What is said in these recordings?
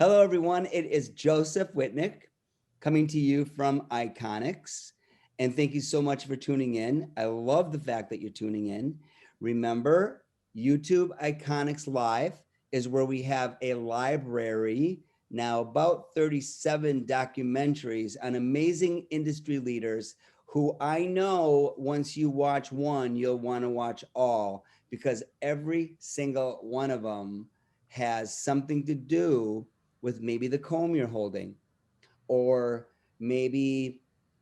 Hello, everyone. It is Joseph Whitnick coming to you from iConixxx. And thank you so much for tuning in. I love the fact that you're tuning in. Remember, YouTube iConixxx Live is where we have a library, now about 37 documentaries on amazing industry leaders who I know once you watch one, you'll want to watch all, because every single one of them has something to do with maybe the comb you're holding, or maybe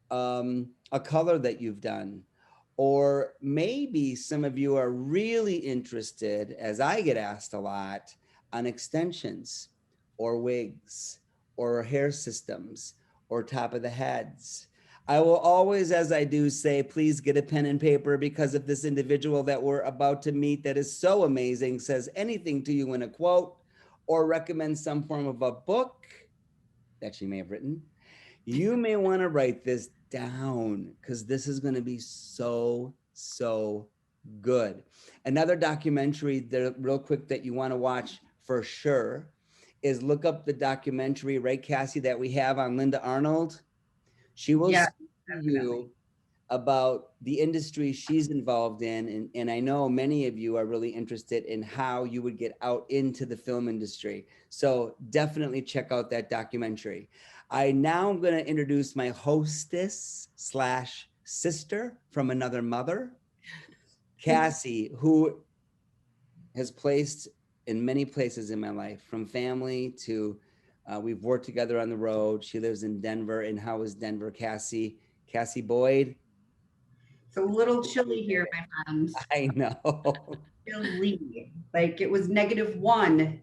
a color that you've done, or maybe some of you are really interested, as I get asked a lot, on extensions or wigs or hair systems or top of the heads. I will always, as I do, say, please get a pen and paper, because if this individual that we're about to meet that is so amazing says anything to you in a quote or recommends some form of a book that she may have written, you may want to write this down, because this is going to be so good. Another documentary there, real quick, that you want to watch for sure is look up the documentary, right, Cassie, that we have on Linda Arnold. She will speak to you about the industry she's involved in. And I know many of you are really interested in how you would get out into the film industry. So definitely check out that documentary. I now am going to introduce my hostess slash sister from another mother, Cassie, who has placed in many places in my life, from family to we've worked together on the road. She lives in Denver. And how is Denver, Cassie? Cassie Boyd? It's a little chilly here, my friends. I know. Chilly. Like it was -1,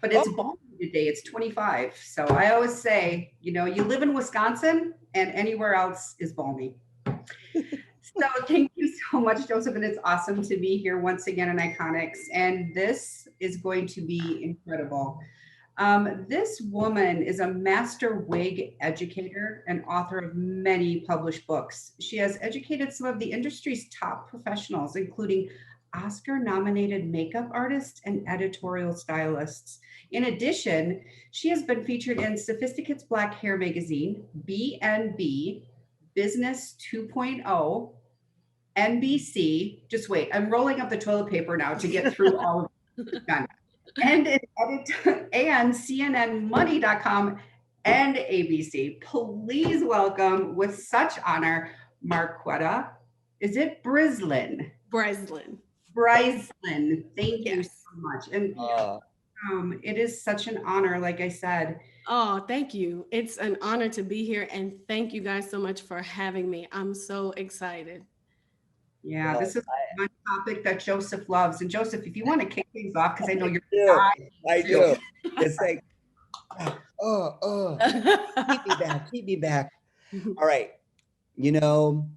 but it's Oh, balmy today. It's 25. So I always say, you live in Wisconsin and anywhere else is balmy. So thank you so much, Joseph. And it's awesome to be here once again in iConixxx. And this is going to be incredible. This woman is a master wig educator and author of many published books. She has educated some of the industry's top professionals, including Oscar nominated makeup artists and editorial stylists. In addition, she has been featured in Sophisticate's Black Hair Magazine, BNB, Business 2.0, NBC. Just wait, I'm rolling up the toilet paper now to get through all of it. Done. And and CNNmoney.com and ABC. Please welcome, with such honor, Marquetta. Is it Breslin? Breslin. Breslin. Thank you so Yes. much. And uh, it is such an honor, like I said. Oh, thank you. It's an honor to be here. And thank you guys so much for having me. I'm so excited. Yeah, well, this is one topic that Joseph loves. And Joseph, if you want to kick things off, because I know I you're do. dying I to. do. It's like, keep me back, keep me back. All right. You know,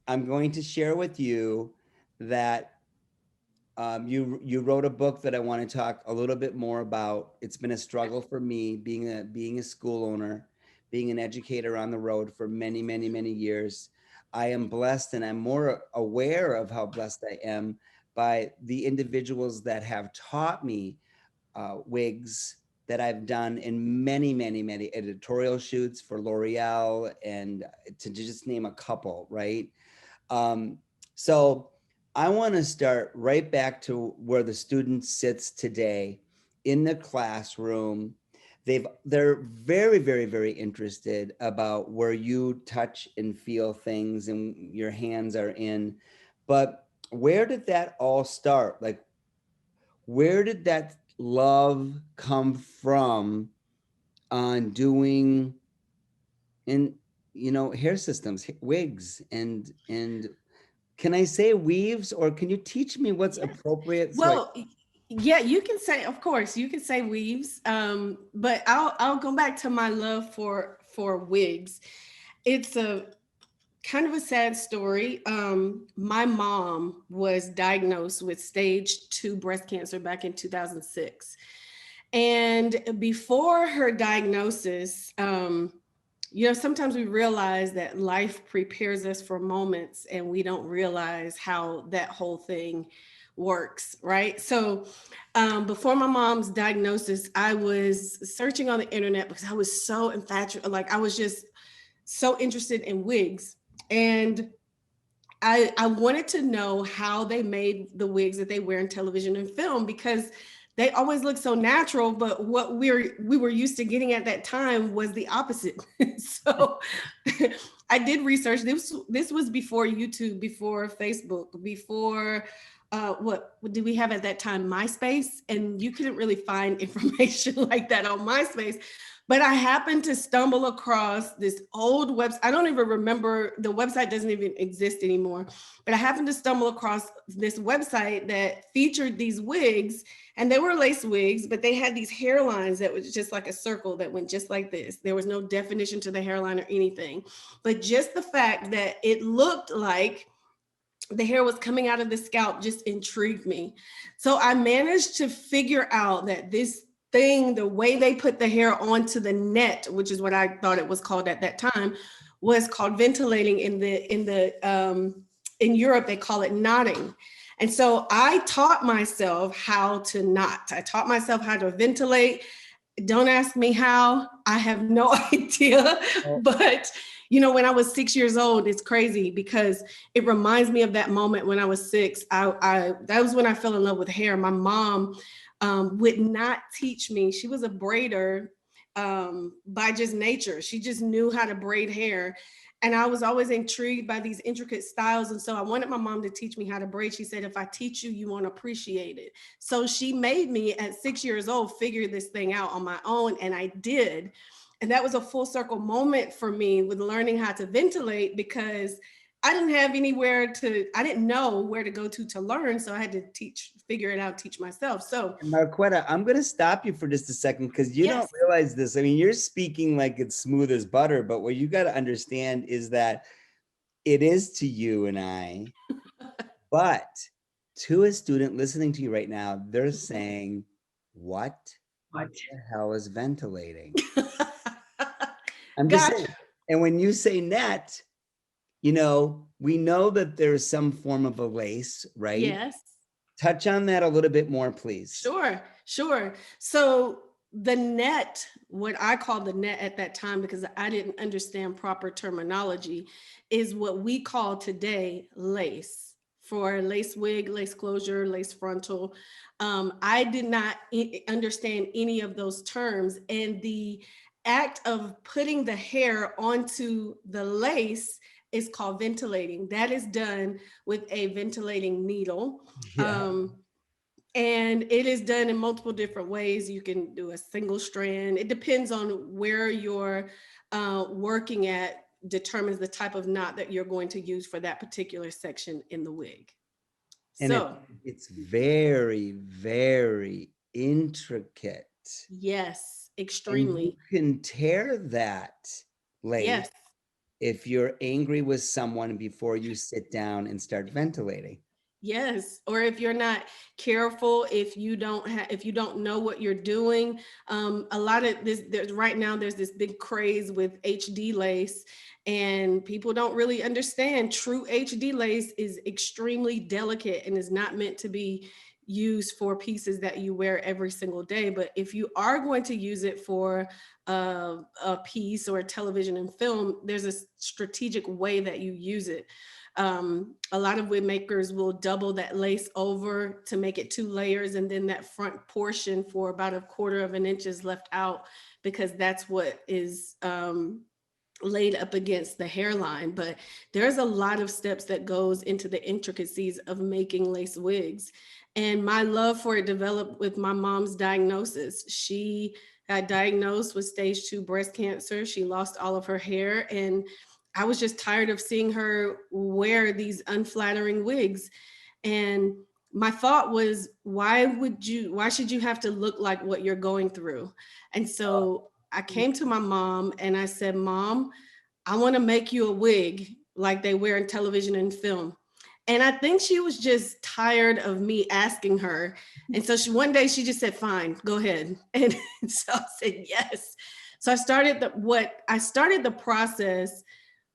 I'm going to share with you that you wrote a book that I want to talk a little bit more about. It's been a struggle for me being a school owner, being an educator on the road for many years. I am blessed, and I'm more aware of how blessed I am by the individuals that have taught me wigs that I've done in many editorial shoots for L'Oreal, and to just name a couple, right? Um, so I want to start right back to where the student sits today in the classroom. They're very interested about where you touch and feel things and your hands are in. But where did that all start? Like, where did that love come from on doing in hair systems, wigs, and can I say weaves, or can you teach me what's Yeah. appropriate? Well, yeah, you can say, of course, you can say weaves. But I'll go back to my love for wigs. It's a kind of a sad story. My mom was diagnosed with stage 2 breast cancer back in 2006. And before her diagnosis, sometimes we realize that life prepares us for moments and we don't realize how that whole thing works, right? So before my mom's diagnosis, I was searching on the internet because I was so infatuated, like I was just so interested in wigs. And I wanted to know how they made the wigs that they wear in television and film, because they always look so natural, but what we were used to getting at that time was the opposite. So I did research. This was before YouTube, before Facebook, before what did we have at that time? MySpace, and you couldn't really find information like that on MySpace. But I happened to stumble across this old website. I don't even remember, the website doesn't even exist anymore. But I happened to stumble across this website that featured these wigs, and they were lace wigs, but they had these hairlines that was just like a circle that went just like this. There was no definition to the hairline or anything. But just the fact that it looked like the hair was coming out of the scalp just intrigued me. So I managed to figure out that this thing, the way they put the hair onto the net, which is what I thought it was called at that time, was called ventilating. In Europe, they call it knotting. And so I taught myself how to knot. I taught myself how to ventilate. Don't ask me how. I have no idea. But when I was 6 years old, it's crazy because it reminds me of that moment when I was 6. That was when I fell in love with hair. My mom would not teach me. She was a braider by just nature. She just knew how to braid hair. And I was always intrigued by these intricate styles. And so I wanted my mom to teach me how to braid. She said, if I teach you, you won't appreciate it. So she made me at 6 years old figure this thing out on my own. And I did. And that was a full circle moment for me with learning how to ventilate, because I didn't know where to go to learn. So I had to figure it out, teach myself. So Marquetta, I'm going to stop you for just a second because you Yes. don't realize this. I mean, you're speaking like it's smooth as butter, but what you got to understand is that it is to you and I, but to a student listening to you right now, they're saying, what the hell is ventilating? I'm just Gotcha. saying. And when you say net, we know that there's some form of a lace, right? Yes. Touch on that a little bit more, please. Sure. So the net, what I call the net at that time, because I didn't understand proper terminology, is what we call today lace. For lace wig, lace closure, lace frontal. I did not understand any of those terms. And the act of putting the hair onto the lace is called ventilating. That is done with a ventilating needle. Yeah. And it is done in multiple different ways. You can do a single strand. It depends on where you're working at, determines the type of knot that you're going to use for that particular section in the wig. And So it's very, very intricate. yes, And extremely. you can tear that lace Yes. if you're angry with someone before you sit down and start ventilating. Yes, or if you're not careful, if you don't know what you're doing, a lot of this. Right now, there's this big craze with HD lace, and people don't really understand. True HD lace is extremely delicate and is not meant to be used for pieces that you wear every single day. But if you are going to use it for a piece or a television and film, there's a strategic way that you use it. A lot of wig makers will double that lace over to make it 2 layers, and then that front portion for about 1/4 of an inch is left out, because that's what is laid up against the hairline. But there's a lot of steps that goes into the intricacies of making lace wigs. And my love for it developed with my mom's diagnosis. She got diagnosed with stage 2 breast cancer. She lost all of her hair, and I was just tired of seeing her wear these unflattering wigs. And my thought was, why should you have to look like what you're going through? And so I came to my mom and I said, Mom, I want to make you a wig like they wear in television and film. And I think she was just tired of me asking her. And so one day she just said, fine, go ahead. And so I said, yes. So I started the process,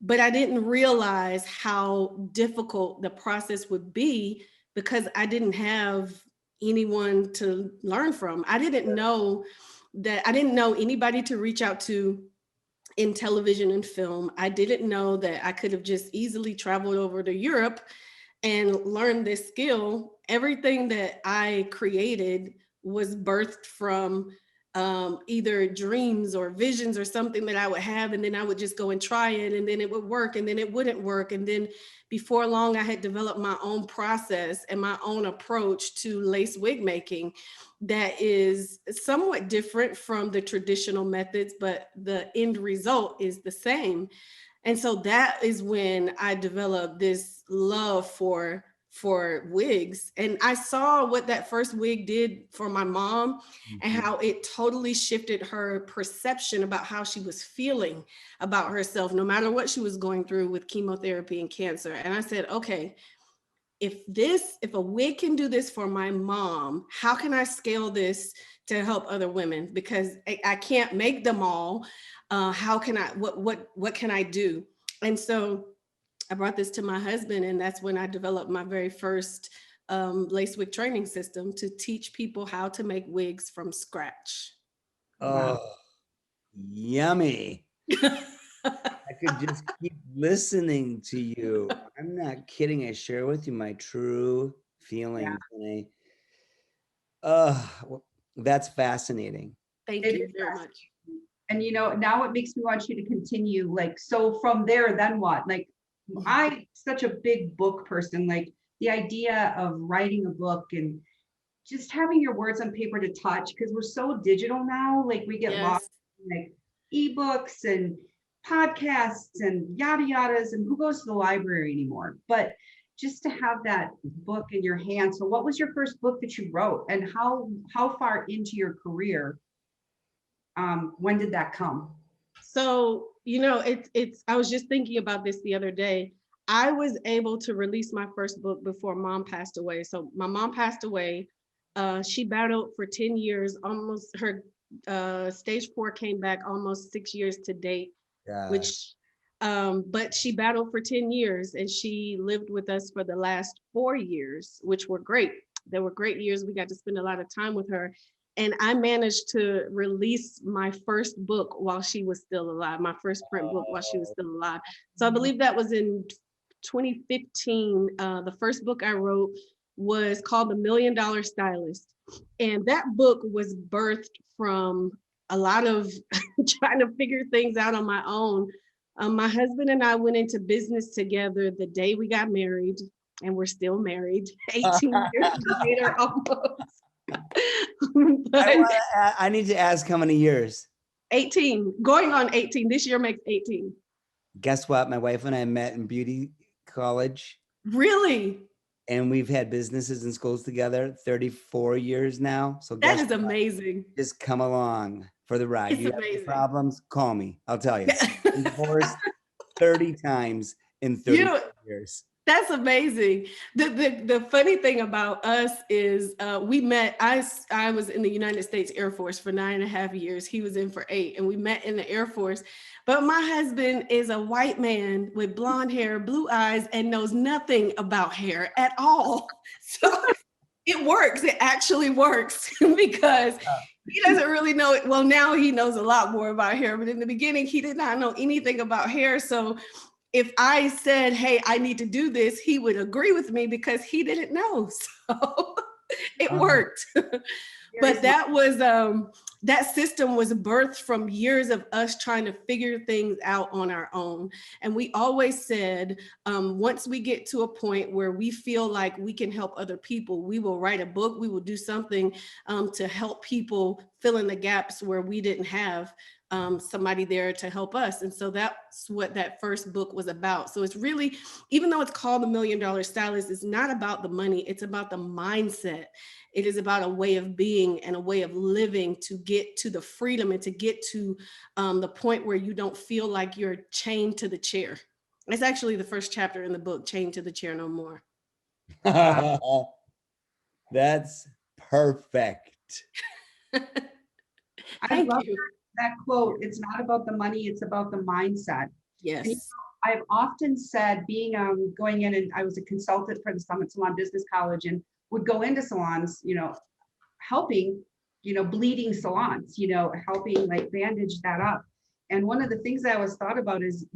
but I didn't realize how difficult the process would be, because I didn't have anyone to learn from. I didn't know anybody to reach out to in television and film. I didn't know that I could have just easily traveled over to Europe and learned this skill. Everything that I created was birthed from either dreams or visions or something that I would have, and then I would just go and try it, and then it would work, and then it wouldn't work, and then before long I had developed my own process and my own approach to lace wig making that is somewhat different from the traditional methods, but the end result is the same. And so that is when I developed this love for wigs. And I saw what that first wig did for my mom and how it totally shifted her perception about how she was feeling about herself, no matter what she was going through with chemotherapy and cancer. And I said, okay, if a wig can do this for my mom, how can I scale this to help other women? Because I can't make them all. How can I, what can I do? And so I brought this to my husband, and that's when I developed my very first lace wig training system to teach people how to make wigs from scratch. Oh, yummy. I could just keep listening to you. I'm not kidding. I share with you my true feelings. And well, that's fascinating. Thank It you is very much. And now it makes me want you to continue. Like, so from there, then what? Like, I such a big book person, like the idea of writing a book and just having your words on paper to touch, because we're so digital now, like we get lost in like ebooks and podcasts and yada yadas, and who goes to the library anymore? But just to have that book in your hand. So what was your first book that you wrote, and how far into your career when did that come? So, it's I was just thinking about this the other day. I was able to release my first book before mom passed away. So my mom passed away. She battled for 10 years, almost her stage 4 came back almost 6 years to date, which but she battled for 10 years and she lived with us for the last 4 years, which were great. They were great years. We got to spend a lot of time with her. And I managed to release my first book while she was still alive, my first print book while she was still alive. So I believe that was in 2015. The first book I wrote was called The $1 Million Stylist. And that book was birthed from a lot of trying to figure things out on my own. My husband and I went into business together the day we got married, and we're still married 18 years later almost. But I need to ask how many years? 18, going on 18. This year makes 18. Guess what? My wife and I met in beauty college. Really? And we've had businesses and schools together 34 years now. So that is amazing. Just come along for the ride. It's you amazing. Have problems, call me. I'll tell you. I'm divorced 30 times in 30 years. That's amazing. The funny thing about us is we met, I was in the United States Air Force for 9.5 years. He was in for 8, and we met in the Air Force. But my husband is a white man with blonde hair, blue eyes, and knows nothing about hair at all. So it works. It actually works because he doesn't really know it. Well, now he knows a lot more about hair, but in the beginning, he did not know anything about hair. So if I said, hey, I need to do this, he would agree with me because he didn't know. So it worked. But that was, that system was birthed from years of us trying to figure things out on our own. And we always said, once we get to a point where we feel like we can help other people, we will write a book, we will do something to help people fill in the gaps where we didn't have somebody there to help us. And so that's what that first book was about. So it's really, even though it's called The $1 Million Stylist, it's not about the money, it's about the mindset. It is about a way of being and a way of living to get to the freedom and to get to the point where you don't feel like you're chained to the chair. It's actually the first chapter in the book, Chained to the Chair No More. That's perfect. I love that quote. It's not about the money, it's about the mindset. Yes. I've often said, being going in, and I was a consultant for the Summit Salon Business College, and would go into salons, helping, bleeding salons, helping like bandage that up. And one of the things I always thought about is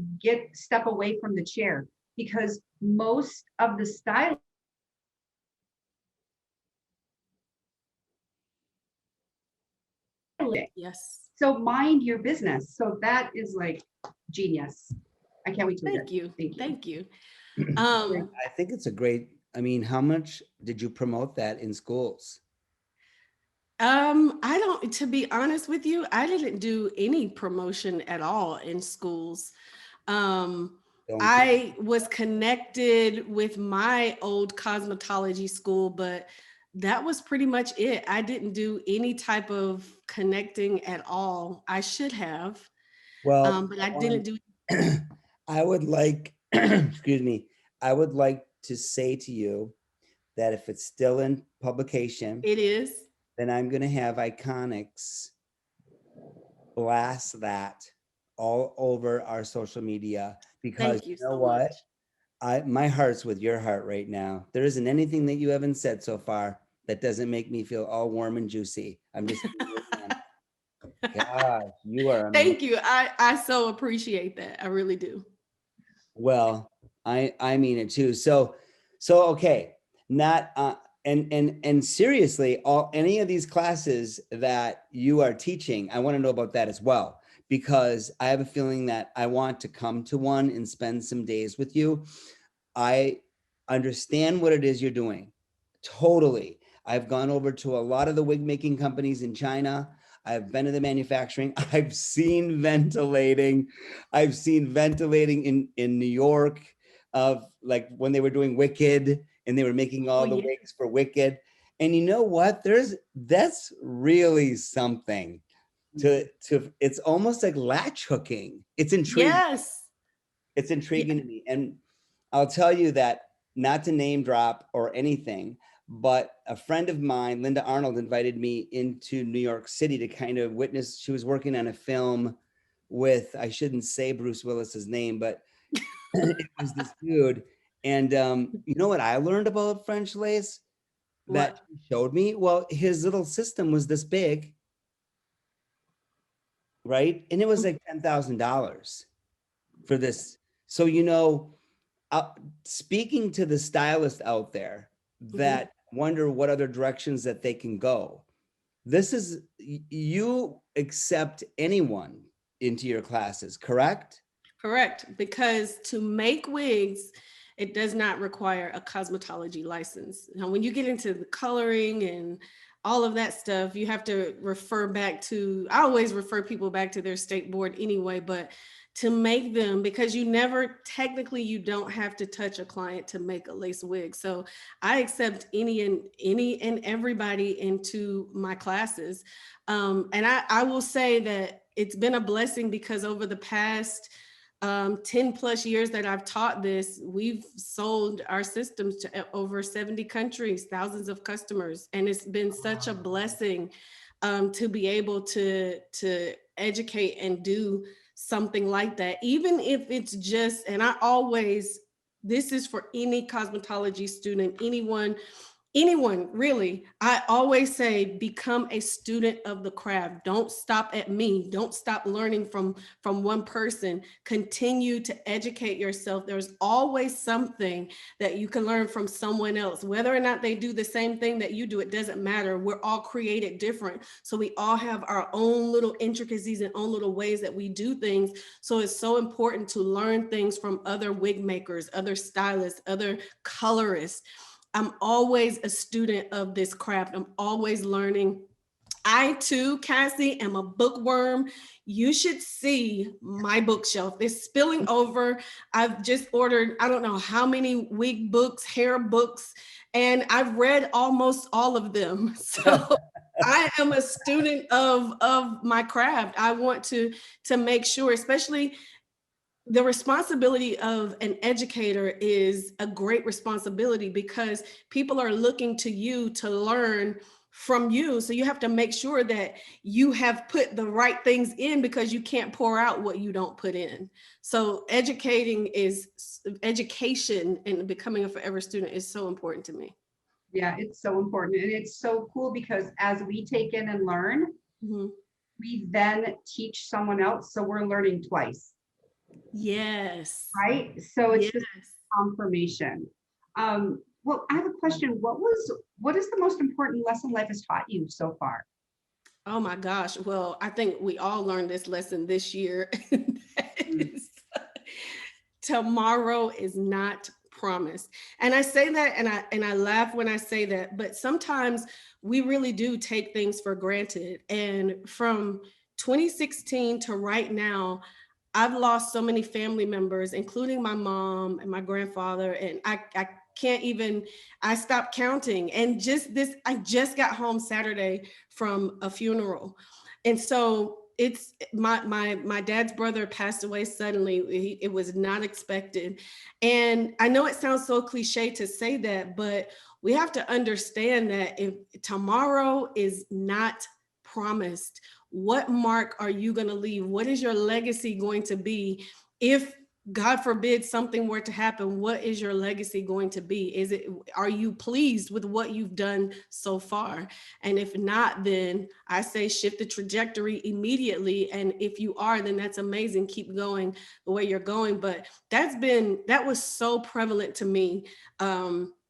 step away from the chair, because most of the style Yes. so mind your business. So that is like genius. I can't wait to hear it. Thank you. Thank you. I think it's a great, I mean, how much did you promote that in schools? I don't, to be honest with you, I didn't do any promotion at all in schools. I was connected with my old cosmetology school, but that was pretty much it. I didn't do any type of connecting at all. I should have, Well, but I didn't do. I would like, excuse me, I would like to say to you that if it's still in publication, It is. then I'm going to have iConixxx blast that all over our social media, because Thank you you know so what? much. My heart's with your heart right now. There isn't anything that you haven't said so far that doesn't make me feel all warm and juicy. I'm just, gosh, you are amazing. Thank you. I so appreciate that. I really do. Well, I mean it too. So okay, not and seriously, any of these classes that you are teaching, I want to know about that as well, because I have a feeling that I want to come to one and spend some days with you. I understand what it is you're doing. Totally. I've gone over to a lot of the wig making companies in China. I've been to the manufacturing. I've seen ventilating. I've seen ventilating in New York, of like when they were doing Wicked and they were making all the wigs for Wicked. And you know what? That's really something to it's almost like latch hooking. It's intriguing. Yes. It's intriguing to me. And I'll tell you that, not to name drop or anything, but a friend of mine, Linda Arnold, invited me into New York City to kind of witness. She was working on a film with, I shouldn't say Bruce Willis's name, but it was this dude. And you know what I learned about French lace that he showed me? Well, his little system was this big, right? And it was like $10,000 for this. So, speaking to the stylists out there that wonder what other directions that they can go, this is, you accept anyone into your classes, correct? Correct, because to make wigs, it does not require a cosmetology license. Now, when you get into the coloring and all of that stuff, you have to refer back to, I always refer people back to their state board anyway, but to make them, because you don't have to touch a client to make a lace wig. So I accept any and everybody into my classes. And I will say that it's been a blessing, because over the past 10 plus years that I've taught this, we've sold our systems to over 70 countries, thousands of customers. And it's been such a blessing to be able to educate and do something like that, even if it's just, and this is for any cosmetology student, anyone really. I always say, become a student of the craft. Don't stop at me. Don't stop learning from one person. Continue to educate yourself. There's always something that you can learn from someone else. Whether or not they do the same thing that you do, it doesn't matter. We're all created different. So we all have our own little intricacies and own little ways that we do things. So it's so important to learn things from other wig makers, other stylists, other colorists. I'm always a student of this craft. I'm always learning. I too, Cassie, am a bookworm. You should see my bookshelf. It's spilling over. I've just ordered, I don't know how many wig books, hair books, and I've read almost all of them. So I am a student of my craft. I want to make sure, especially the responsibility of an educator is a great responsibility, because people are looking to you to learn from you. So you have to make sure that you have put the right things in, because you can't pour out what you don't put in. So education and becoming a forever student is so important to me. Yeah, it's so important. And it's so cool because as we take in and learn, Mhm. we then teach someone else. So we're learning twice, Yes. right? So it's Yes. just confirmation. Well, I have a question. What is the most important lesson life has taught you so far? Oh my gosh. Well, I think we all learned this lesson this year. Mm. Tomorrow is not promised. And I say that and I laugh when I say that, but sometimes we really do take things for granted. And from 2016 to right now, I've lost so many family members, including my mom and my grandfather, and I can't even, I stopped counting. And I just got home Saturday from a funeral. And so it's my dad's brother passed away suddenly. It was not expected. And I know it sounds so cliche to say that, but we have to understand that if tomorrow is not promised, what mark are you going to leave? What is your legacy going to be? If God forbid something were to happen, what is your legacy going to be? Are you pleased with what you've done so far? And if not, then I say shift the trajectory immediately. And if you are, then that's amazing. Keep going the way you're going. But that was so prevalent to me.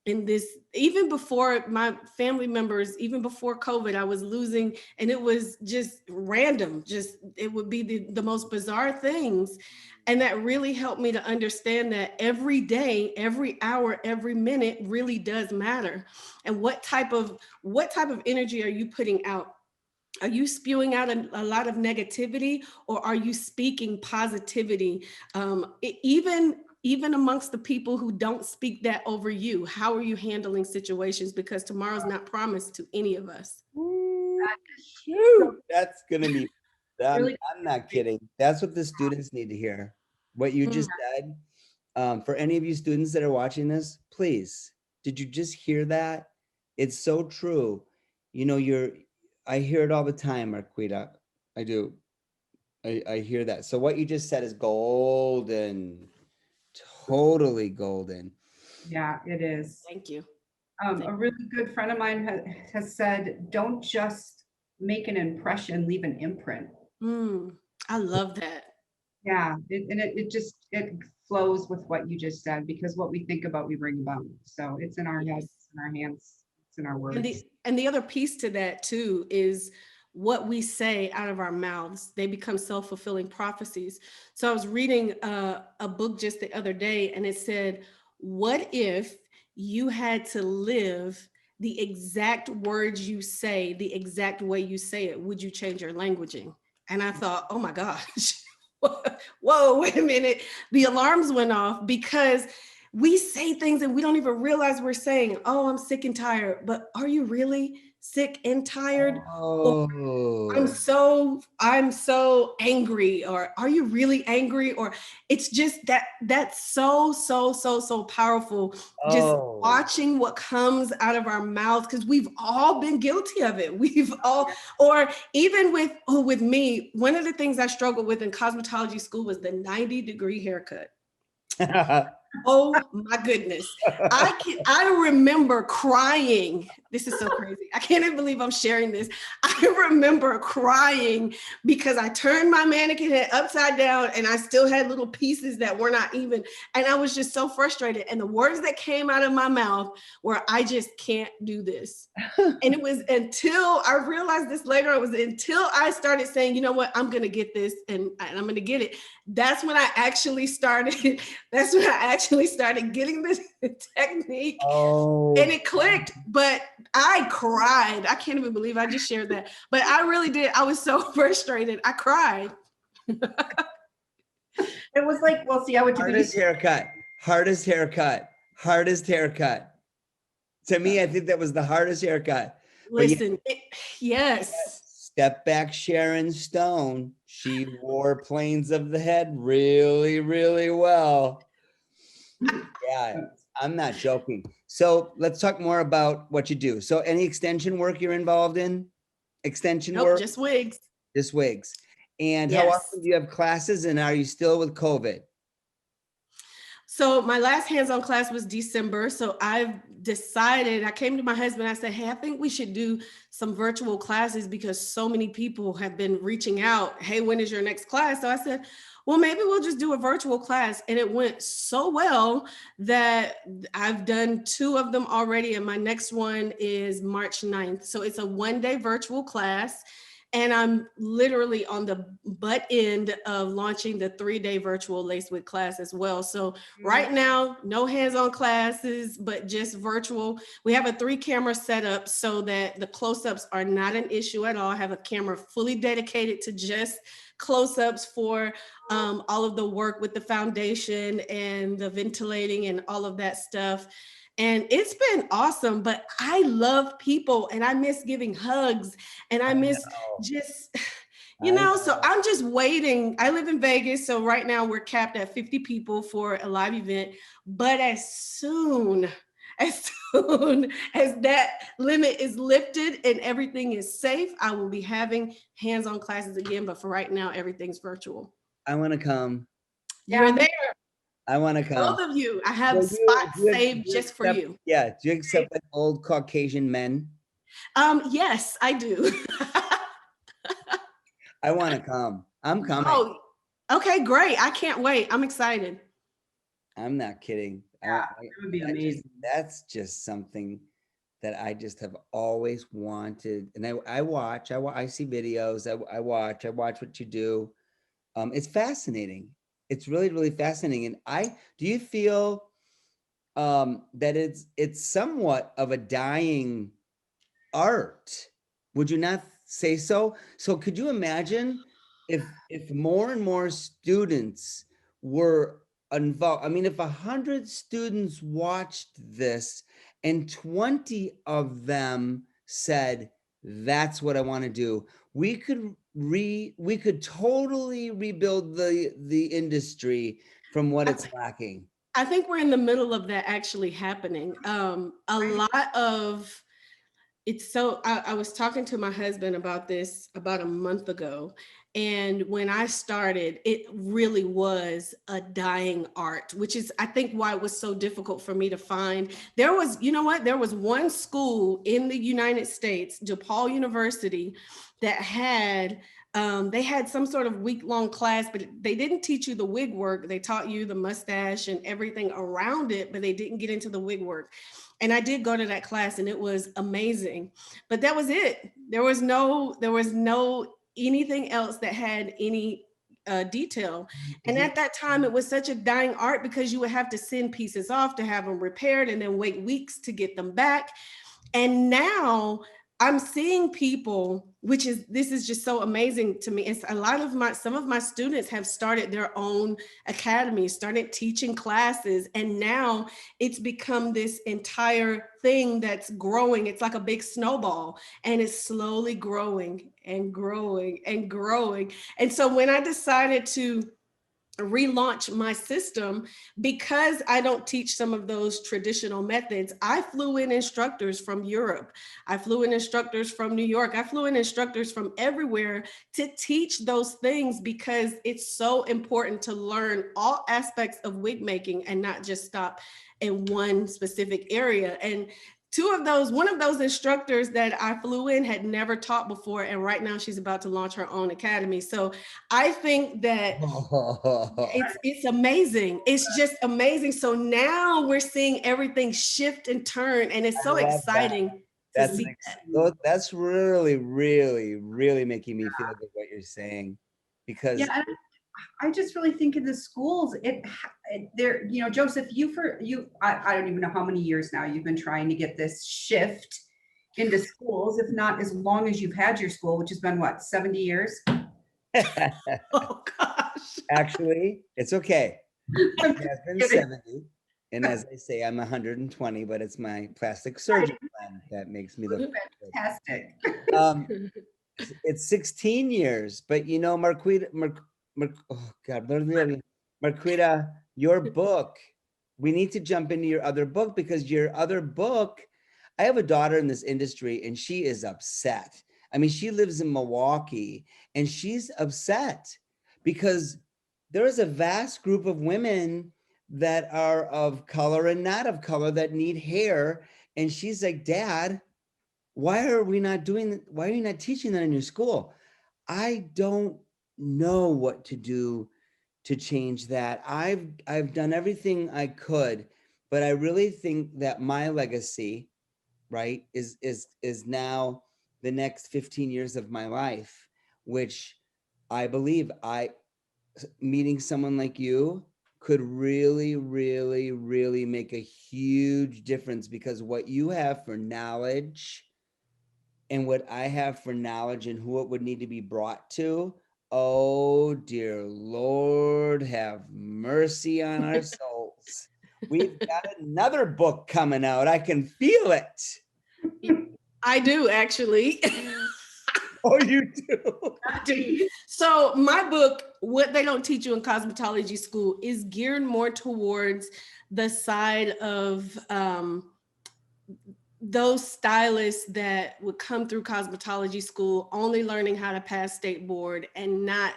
In this, even before my family members, even before COVID, I was losing, and it was just random. Just, it would be the most bizarre things. And that really helped me to understand that every day, every hour, every minute really does matter. And what type of energy are you putting out? Are you spewing out a lot of negativity, or are you speaking positivity? Even amongst the people who don't speak that over you, how are you handling situations? Because tomorrow's not promised to any of us. Shoot, that's gonna be. Really, I'm not kidding. That's what the students need to hear. What you Mm. just said. For any of you students that are watching this, please, did you just hear that? It's so true. You know, I hear it all the time, Marquetta. I do. I hear that. So what you just said is golden. Totally golden. yeah, it is. Thank you. A really good friend of mine has said, don't just make an impression, leave an imprint. I love that. Yeah, it flows with what you just said, because what we think about, we bring about. So it's in our heads, Yes. it's in our hands, it's in our And words. the other piece to that too is what we say out of our mouths. They become self-fulfilling prophecies. So I was reading a book just the other day, and it said, what if you had to live the exact words you say, the exact way you say it? Would you change your languaging? And I thought, oh my gosh, whoa, wait a minute. The alarms went off, because we say things and we don't even realize we're saying, oh, I'm sick and tired. But are you really sick and tired? Or Oh, I'm so angry, or are you really angry? Or it's just that's so powerful. Just oh, watching what comes out of our mouths, because we've all been guilty of it. We've all, or even with me, one of the things I struggled with in cosmetology school was the 90-degree haircut. Oh my goodness. I remember crying. This is so crazy. I can't even believe I'm sharing this. I remember crying because I turned my mannequin head upside down and I still had little pieces that were not even. And I was just so frustrated. And the words that came out of my mouth were, I just can't do this. And it was until I realized this later, until I started saying, you know what, I'm going to get this and I'm going to get it. That's when I actually started getting this technique, oh. and it clicked. But I cried. I can't even believe I just shared that. But I really did. I was so frustrated. I cried. It was like, well, see, I would Hardest haircut, hardest haircut, hardest haircut. To me, I think that was the hardest haircut. Listen, yes. Step back, Sharon Stone. She wore planes of the head really, really well. Yeah, I'm not joking. So let's talk more about what you do. So any extension work you're involved in? Extension Nope, work? just wigs. Just wigs. And how Yes. often do you have classes, and are you still with COVID? So my last hands-on class was December. So I've decided, I came to my husband, I said, hey, I think we should do some virtual classes because so many people have been reaching out. Hey, when is your next class? So I said, well, maybe we'll just do a virtual class. And it went so well that I've done 2 of them already. And my next one is March 9th. So it's a 1-day virtual class. And I'm literally on the butt end of launching the 3-day virtual lace wig class as well. So right now, no hands-on classes, but just virtual. We have a 3-camera setup so that the close-ups are not an issue at all. I have a camera fully dedicated to just close-ups for all of the work with the foundation and the ventilating and all of that stuff. And it's been awesome, but I love people and I miss giving hugs and I miss just, so I'm just waiting. I live in Vegas. So right now we're capped at 50 people for a live event, but as soon as that limit is lifted and everything is safe, I will be having hands-on classes again. But for right now, everything's virtual. I want to come. You're there. I want to come. Both of you. I have spots saved just for you. Yeah. Do you accept like old Caucasian men? Yes, I do. I want to come. I'm coming. Oh, okay, great. I can't wait. I'm excited. I'm not kidding. Yeah, it would be amazing. That's just something that I just have always wanted. And I see videos. I watch what you do. It's fascinating. It's really, really fascinating. And do you feel that it's somewhat of a dying art? Would you not say so? So could you imagine if more and more students were involved? I mean, if 100 students watched this and 20 of them said, that's what I want to do, we could totally rebuild the industry from what it's lacking. I think we're in the middle of that actually happening. A lot of it's so I was talking to my husband about this about a month ago. And when I started, it really was a dying art, which is, I think, why it was so difficult for me to find. There was, there was one school in the United States, DePaul University, that had they had some sort of week-long class, but they didn't teach you the wig work. They taught you the mustache and everything around it, but they didn't get into the wig work. And I did go to that class and it was amazing, but that was it. There was no anything else that had any detail. And at that time, it was such a dying art because you would have to send pieces off to have them repaired and then wait weeks to get them back. And now I'm seeing people, this is just so amazing to me. It's some of my students have started their own academy, started teaching classes, and now it's become this entire thing that's growing. It's like a big snowball, and it's slowly growing and growing and growing. And so when I decided to relaunch my system, because I don't teach some of those traditional methods, I flew in instructors from Europe. I flew in instructors from New York. I flew in instructors from everywhere to teach those things because it's so important to learn all aspects of wig making and not just stop in one specific area. And one of those instructors that I flew in had never taught before. And right now she's about to launch her own academy. So I think that it's amazing. It's just amazing. So now we're seeing everything shift and turn, and it's so exciting to see that. That's really, really, really making me feel good what you're saying, because I just really think in the schools, Joseph, I don't even know how many years now you've been trying to get this shift into schools, if not as long as you've had your school, which has been what, 70 years? Oh gosh. Actually, it's okay. It has been 70. And as I say, I'm 120, but it's my plastic surgery plan that makes me look fantastic. It's 16 years, but Marquetta, your book we need to jump into your other book, because your other book, I have a daughter in this industry and she is upset. I mean, she lives in Milwaukee and she's upset because there is a vast group of women that are of color and not of color that need hair. And she's like, Dad, why are you not teaching that in your school? I don't know what to do to change that. I've done everything I could, but I really think that my legacy, right, is now the next 15 years of my life, which I believe meeting someone like you could really, really, really make a huge difference, because what you have for knowledge and what I have for knowledge and who it would need to be brought to, oh dear Lord, have mercy on our souls. We've got another book coming out. I can feel it. I do, actually. Oh, you do? I do. So my book, What They Don't Teach You in Cosmetology School, is geared more towards the side of those stylists that would come through cosmetology school only learning how to pass state board and not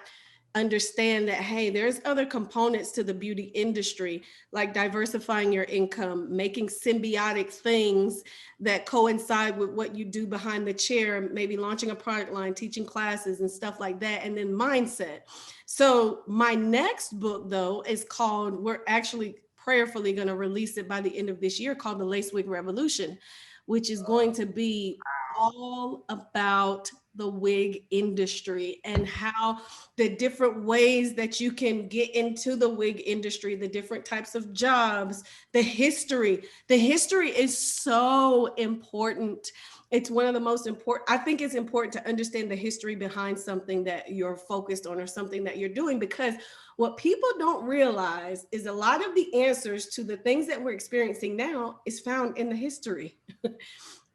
understand that, hey, there's other components to the beauty industry, like diversifying your income, making symbiotic things that coincide with what you do behind the chair, maybe launching a product line, teaching classes and stuff like that, and then mindset. So my next book, though, is called, we're actually prayerfully going to release it by the end of this year, called The Lace Wig Revolution, which is going to be all about the wig industry and how the different ways that you can get into the wig industry, the different types of jobs, the history. The history is so important. It's one of the most important. I think it's important to understand the history behind something that you're focused on or something that you're doing, because what people don't realize is a lot of the answers to the things that we're experiencing now is found in the history.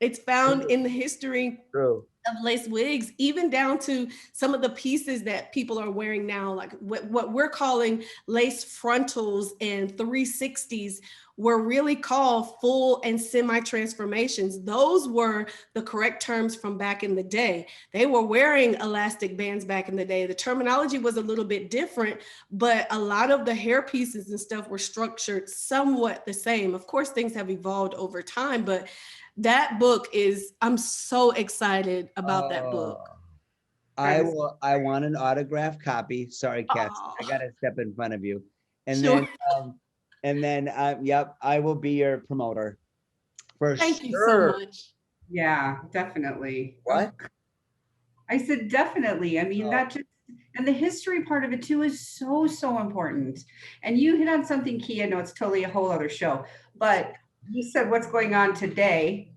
It's found in the history True. of lace wigs, even down to some of the pieces that people are wearing now, like what we're calling lace frontals and 360s were really called full and semi transformations. Those were the correct terms from back in the day. They were wearing elastic bands back in the day. The terminology was a little bit different, but a lot of the hair pieces and stuff were structured somewhat the same. Of course, things have evolved over time, but that book is, I'm so excited about that book. I want an autographed copy. Sorry, Cass, I gotta step in front of you. And Sure. then yep, I will be your promoter for Thank you sure. so much. Yeah, definitely. What? I said definitely. I mean, Oh. that just, and the history part of it too is so, so important. And you hit on something key. I know it's totally a whole other show, but you said what's going on today.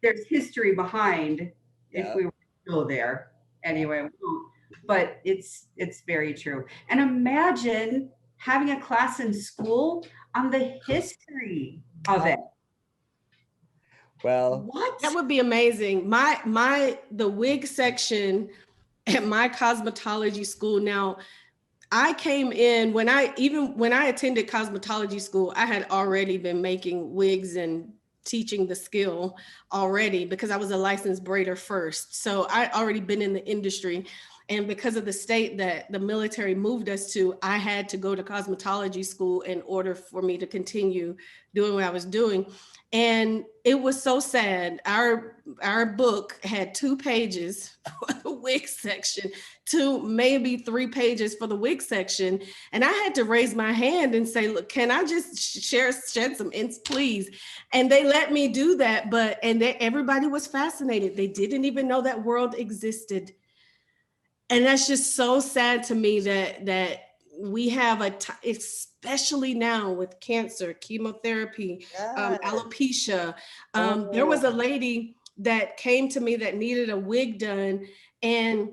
There's history behind if we were to go there. Anyway, we won't. But it's very true. And imagine having a class in school on the history of it. Well, What? That would be amazing. The wig section at my cosmetology school. Now, I came in when I attended cosmetology school, I had already been making wigs and teaching the skill already, because I was a licensed braider first. So I'd already been in the industry. And because of the state that the military moved us to, I had to go to cosmetology school in order for me to continue doing what I was doing. And it was so sad. Our book had 2 pages for the wig section, 2, maybe 3 pages for the wig section. And I had to raise my hand and say, look, can I just shed some inks, please? And they let me do that. Everybody was fascinated. They didn't even know that world existed. And that's just so sad to me that we have especially now with cancer, chemotherapy, alopecia. There was a lady that came to me that needed a wig done, and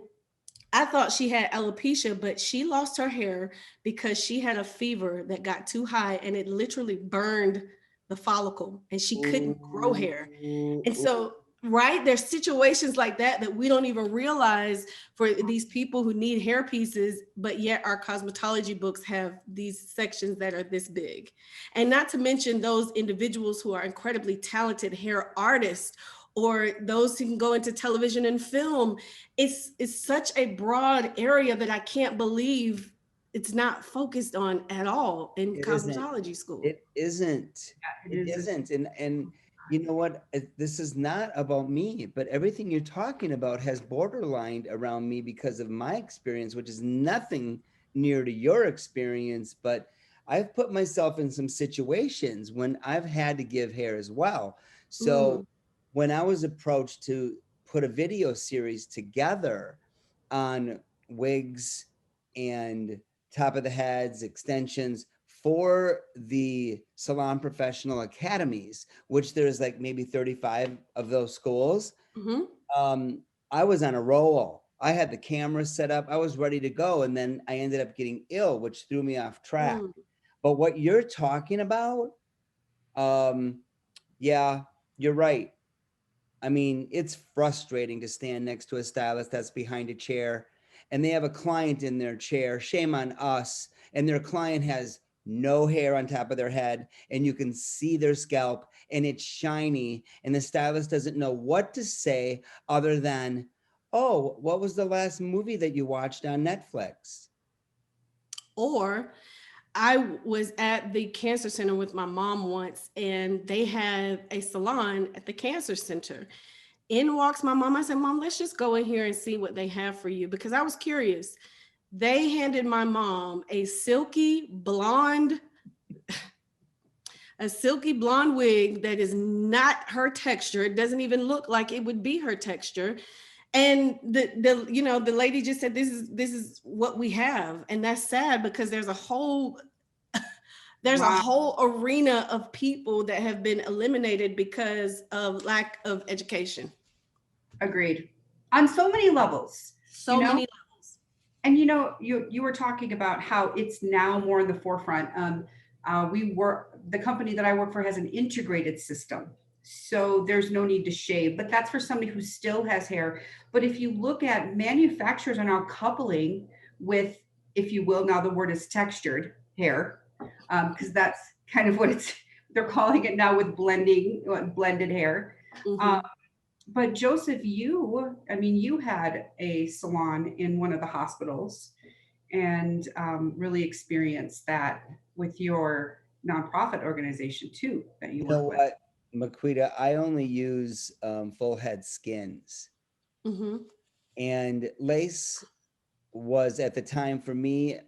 I thought she had alopecia, but she lost her hair because she had a fever that got too high and it literally burned the follicle and she couldn't grow hair. And so right? There's situations like that we don't even realize for these people who need hair pieces, but yet our cosmetology books have these sections that are this big. And not to mention those individuals who are incredibly talented hair artists, or those who can go into television and film. It's such a broad area that I can't believe it's not focused on at all in It isn't. cosmetology school. It isn't. Yeah, It isn't. And you know what? This is not about me, but everything you're talking about has borderlined around me because of my experience, which is nothing near to your experience. But I've put myself in some situations when I've had to give hair as well. So when I was approached to put a video series together on wigs and top of the heads, extensions for the Salon Professional Academies, which there's like maybe 35 of those schools. I was on a roll. I had the camera set up. I was ready to go. And then I ended up getting ill, which threw me off track. But what you're talking about, yeah, you're right. I mean, it's frustrating to stand next to a stylist that's behind a chair and they have a client in their chair. Shame on us. And their client has no hair on top of their head and you can see their scalp and it's shiny. And the stylist doesn't know what to say other than, oh, what was the last movie that you watched on Netflix? Or I was at the cancer center with my mom once, and they had a salon at the cancer center. In walks my mom. I said, Mom, let's just go in here and see what they have for you, because I was curious. They handed my mom a silky blonde wig that is not her texture. It doesn't even look like it would be her texture. And the lady just said, this is what we have. And that's sad, because there's a whole arena of people that have been eliminated because of lack of education. Agreed. On so many levels. Many levels. And you were talking about how it's now more in the forefront. The company that I work for has an integrated system. So there's no need to shave, but that's for somebody who still has hair. But if you look at, manufacturers are now coupling with, if you will, now the word is textured hair, because that's kind of what they're calling it now, with blended hair. But Joseph, you had a salon in one of the hospitals and really experienced that with your nonprofit organization too, that you work with. What, Marquetta, I only use full head skins. And lace was, at the time for me,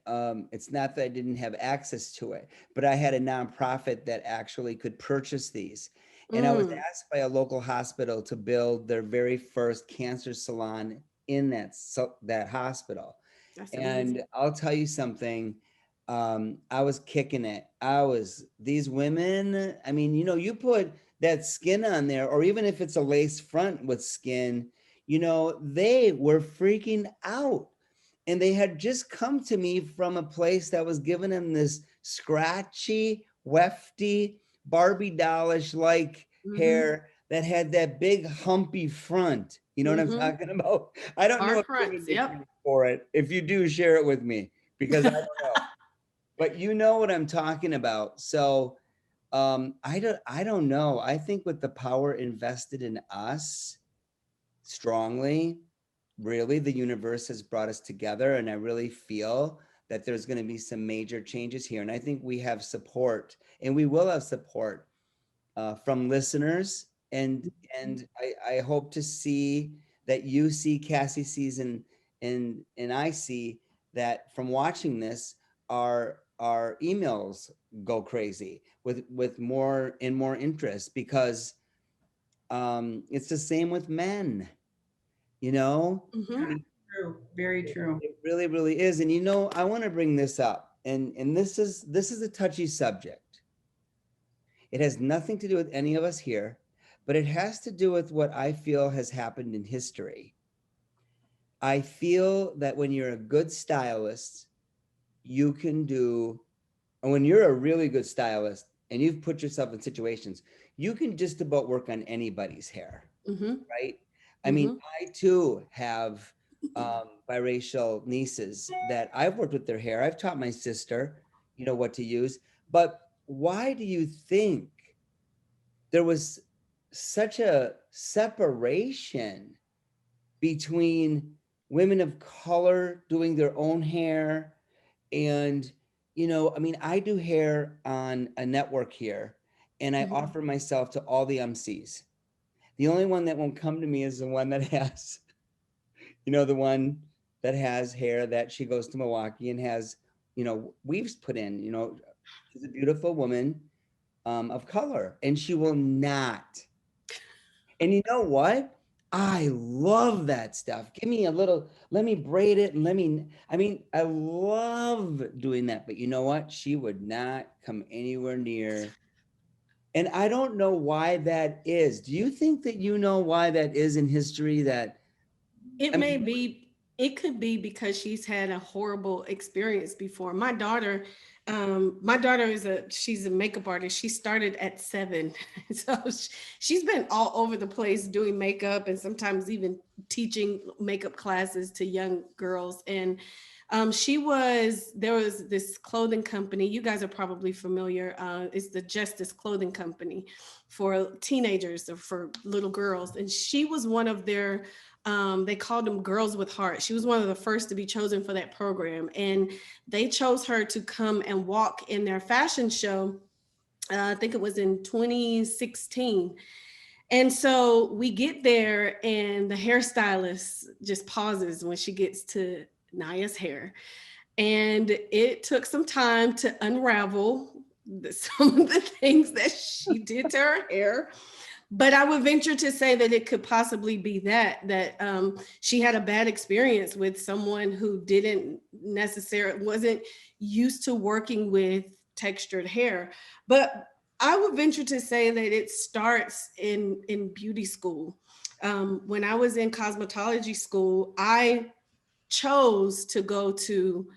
it's not that I didn't have access to it, but I had a nonprofit that actually could purchase these. And I was asked by a local hospital to build their very first cancer salon in that hospital. That's and amazing. I'll tell you something. I was kicking it. These women, I mean, you put that skin on there, or even if it's a lace front with skin, they were freaking out. And they had just come to me from a place that was giving them this scratchy, wefty, Barbie dollish like hair that had that big humpy front. You know what I'm talking about? I don't know Fronts, yep. for it. If you do, share it with me, because I don't know. But you know what I'm talking about. So I don't know. I think with the power invested in us strongly, really, the universe has brought us together, and I really feel that there's going to be some major changes here. And I think we have support, and we will have support from listeners. And I hope to see that you see, Cassie sees, and I see that from watching this, our emails go crazy with more and more interest, because it's the same with men. True. Very true. It really, really is. And I want to bring this up, and this is a touchy subject. It has nothing to do with any of us here, but it has to do with what I feel has happened in history. I feel that when you're a good stylist, you can do, and when you're a really good stylist and you've put yourself in situations, you can just about work on anybody's hair. right? I mean, Mm-hmm. I too have biracial nieces that I've worked with their hair. I've taught my sister, what to use. But why do you think there was such a separation between women of color doing their own hair and I mean, I do hair on a network here, and I offer myself to all the MCs. The only one that won't come to me is the one that has the one that has hair that she goes to Milwaukee and has weaves put in. She's a beautiful woman of color, and she will not. And you know what? I love that stuff. Give me a little, let me braid it and I mean, I love doing that. But you know what? She would not come anywhere near. And I don't know why that is. Do you think that you know why that is in history? It I may mean, be, it could be because she's had a horrible experience before. My daughter she's a makeup artist. She started at 7. So she's been all over the place doing makeup and sometimes even teaching makeup classes to young girls. And there was this clothing company. You guys are probably familiar. It's the Justice Clothing Company for teenagers or for little girls. And she was one of their they called them Girls with Heart. She was one of the first to be chosen for that program. And they chose her to come and walk in their fashion show. I think it was in 2016. And so we get there, and the hairstylist just pauses when she gets to Naya's hair. And it took some time to unravel some of the things that she did to her hair. But I would venture to say that it could possibly be that she had a bad experience with someone who wasn't used to working with textured hair. But I would venture to say that it starts in beauty school. When I was in cosmetology school, I chose to go to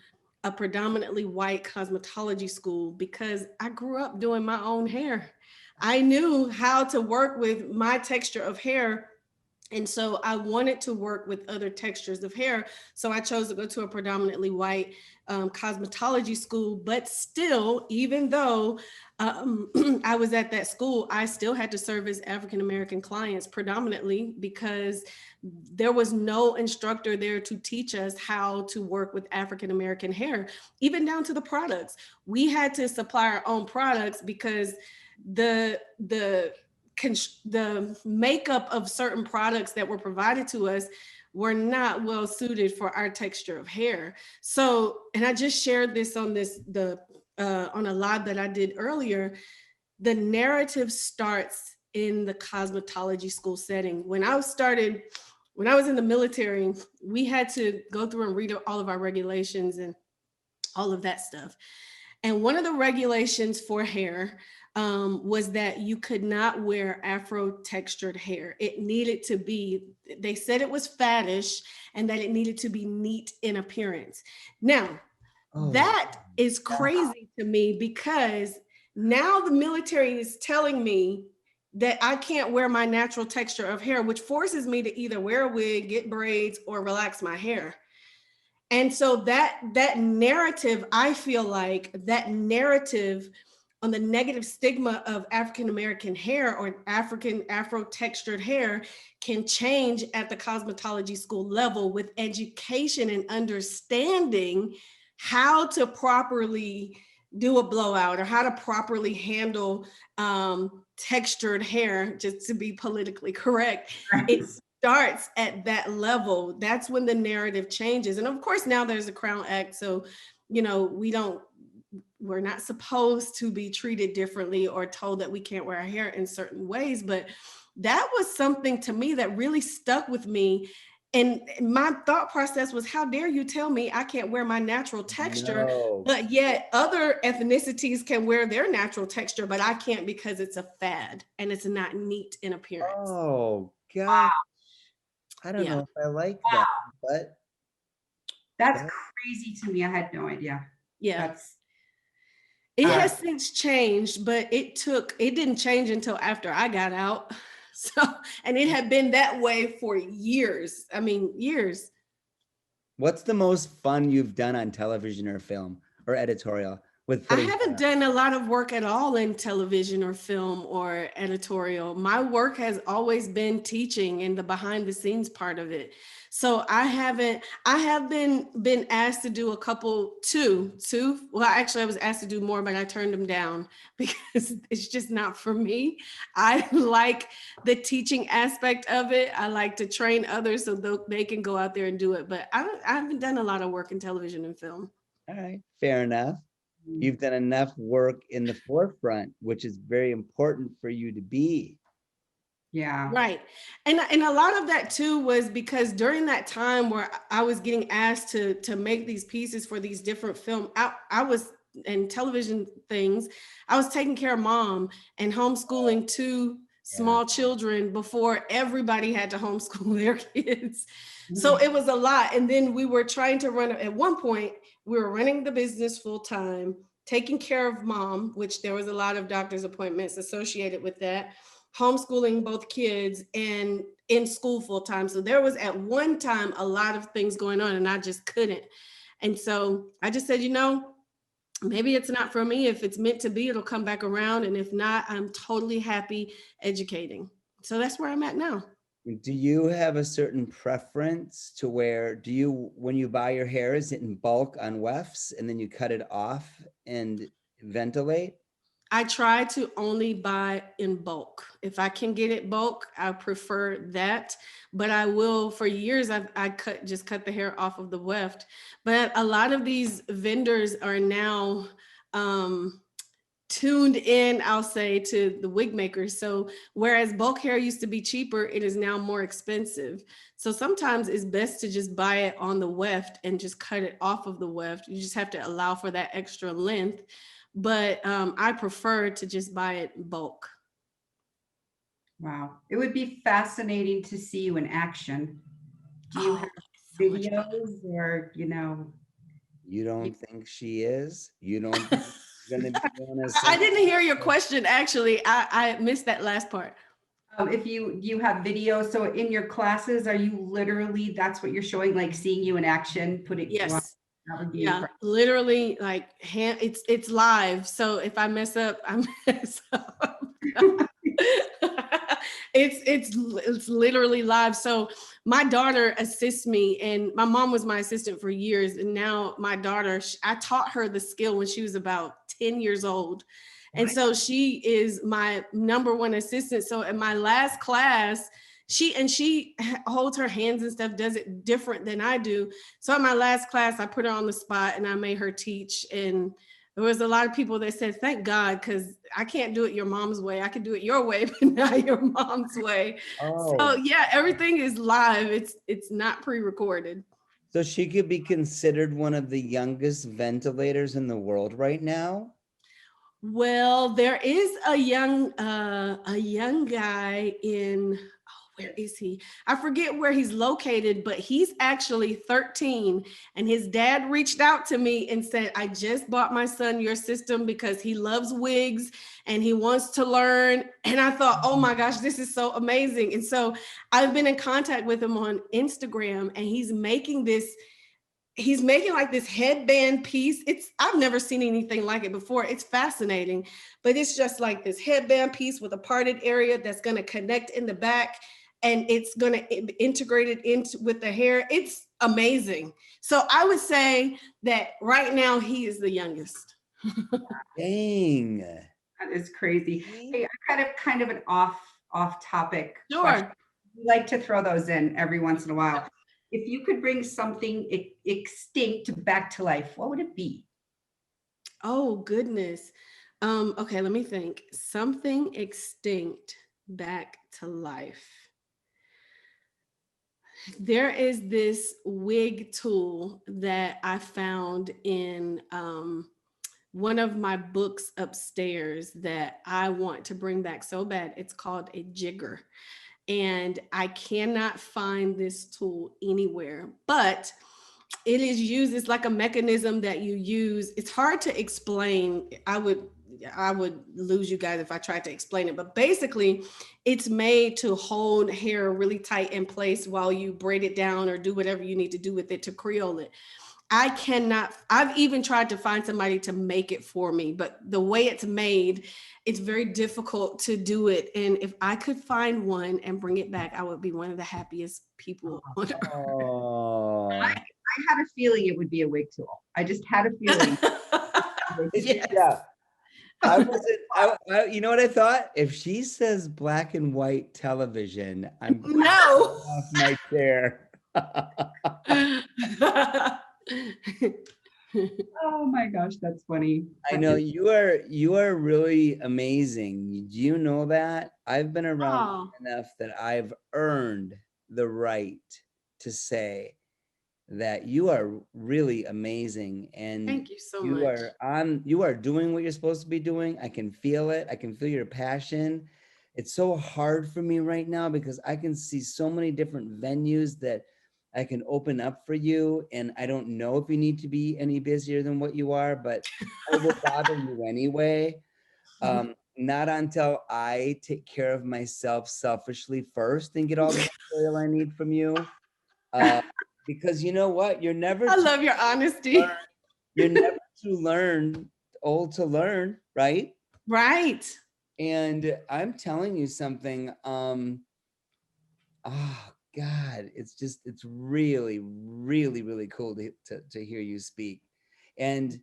a predominantly white cosmetology school because I grew up doing my own hair. I knew how to work with my texture of hair. And so I wanted to work with other textures of hair. So I chose to go to a predominantly white cosmetology school. But still, even though I was at that school, I still had to service African-American clients predominantly because there was no instructor there to teach us how to work with African-American hair, even down to the products. We had to supply our own products because the makeup of certain products that were provided to us were not well suited for our texture of hair. So, and I just shared this on on a live that I did earlier. The narrative starts in the cosmetology school setting. When I was in the military, we had to go through and read all of our regulations and all of that stuff. And one of the regulations for hair was that you could not wear Afro textured hair. It needed to be, they said it was faddish and that it needed to be neat in appearance. Now, that is crazy to me because now the military is telling me that I can't wear my natural texture of hair, which forces me to either wear a wig, get braids, or relax my hair. And so that narrative, I feel like that narrative on the negative stigma of African American hair or Afro textured hair can change at the cosmetology school level with education and understanding how to properly do a blowout or how to properly handle textured hair, just to be politically correct. It starts at that level. That's when the narrative changes. And of course, now there's a Crown Act. So, we're not supposed to be treated differently or told that we can't wear our hair in certain ways. But that was something to me that really stuck with me. And my thought process was, how dare you tell me I can't wear my natural texture, no. but yet other ethnicities can wear their natural texture, but I can't because it's a fad and it's not neat in appearance. Oh, God. I don't know if I like that, but That's crazy to me. I had no idea. Yeah. It has since changed, but it didn't change until after I got out. So, and it had been that way for years. I mean, years. What's the most fun you've done on television or film or editorial with I putting haven't done a lot of work at all in television or film or editorial. My work has always been teaching and the behind the scenes part of it. So I have been asked to do a couple, two. Well, actually I was asked to do more, but I turned them down because it's just not for me. I like the teaching aspect of it. I like to train others so they can go out there and do it. But I haven't done a lot of work in television and film. All right, fair enough. You've done enough work in the forefront, which is very important for you to be. Yeah. Right. And a lot of that too was because during that time where I was getting asked to make these pieces for these different film, I was in television things, I was taking care of mom and homeschooling two small children before everybody had to homeschool their kids. So it was a lot. And then we were trying to run, at one point, we were running the business full time, taking care of mom, which there was a lot of doctor's appointments associated with that, homeschooling both kids and in school full time. So there was at one time a lot of things going on and I just couldn't. And so I just said, maybe it's not for me. If it's meant to be, it'll come back around. And if not, I'm totally happy educating. So that's where I'm at now. Do you have a certain preference to where when you buy your hair, is it in bulk on wefts and then you cut it off and ventilate? I try to only buy in bulk. If I can get it bulk, I prefer that. But I will, for years, I just cut the hair off of the weft. But a lot of these vendors are now tuned in, I'll say, to the wig makers. So whereas bulk hair used to be cheaper, it is now more expensive. So sometimes it's best to just buy it on the weft and just cut it off of the weft. You just have to allow for that extra length. But I prefer to just buy it in bulk. Wow. It would be fascinating to see you in action. Do you have videos or, You don't think she is? You don't think she's gonna be doing this? I didn't hear your question, actually. I missed that last part. If you have videos, so in your classes, are you literally, that's what you're showing, like seeing you in action, putting? Yes. Wow, that would be Yeah, incredible. literally, like it's live. So if I mess up, I mess up. It's literally live. So my daughter assists me, and my mom was my assistant for years, and now my daughter, I taught her the skill when she was about 10 years old. And so she is my number one assistant. So in my last class, she holds her hands and stuff, does it different than I do. So in my last class, I put her on the spot and I made her teach. And there was a lot of people that said, thank God, because I can't do it your mom's way. I can do it your way, but not your mom's way. Oh. So yeah, everything is live. It's not pre-recorded. So she could be considered one of the youngest ventilators in the world right now? Well, there is a young guy in, where is he? I forget where he's located, but he's actually 13. And his dad reached out to me and said, I just bought my son your system because he loves wigs and he wants to learn. And I thought, oh my gosh, this is so amazing. And so I've been in contact with him on Instagram, and he's making like this headband piece. I've never seen anything like it before. It's fascinating, but it's just like this headband piece with a parted area that's going to connect in the back, and it's going to integrate it into with the hair. It's amazing. So I would say that right now he is the youngest. Dang. That is crazy. Hey, I kind of an off topic question. Sure. We like to throw those in every once in a while. If you could bring something extinct back to life, what would it be? Oh, goodness. Okay, let me think. Something extinct back to life. There is this wig tool that I found in one of my books upstairs that I want to bring back so bad. It's called a jigger. And I cannot find this tool anywhere, but it is used, it's like a mechanism that you use. It's hard to explain. I would lose you guys if I tried to explain it, but basically it's made to hold hair really tight in place while you braid it down or do whatever you need to do with it to creole it. I've even tried to find somebody to make it for me, but the way it's made, it's very difficult to do it. And if I could find one and bring it back, I would be one of the happiest people on Oh, I had a feeling it would be a wig tool. I just had a feeling. earth. Yes. yeah. I wasn't. You know what I thought? If she says black and white television, I'm No. off my chair. Oh my gosh, that's funny. I know you are really amazing. Do you know that? I've been around Oh, enough that I've earned the right to say that you are really amazing, and thank you so you much. are doing what you're supposed to be doing. I can feel it. I can feel your passion. It's so hard for me right now because I can see so many different venues that I can open up for you, and I don't know if you need to be any busier than what you are, but I will bother you anyway. Not until I take care of myself selfishly first and get all the material I need from you. Because you know what? I love your honesty. Learn. You're never old to learn, right? Right. And I'm telling you something. Oh God, it's really, really, really cool to hear you speak. And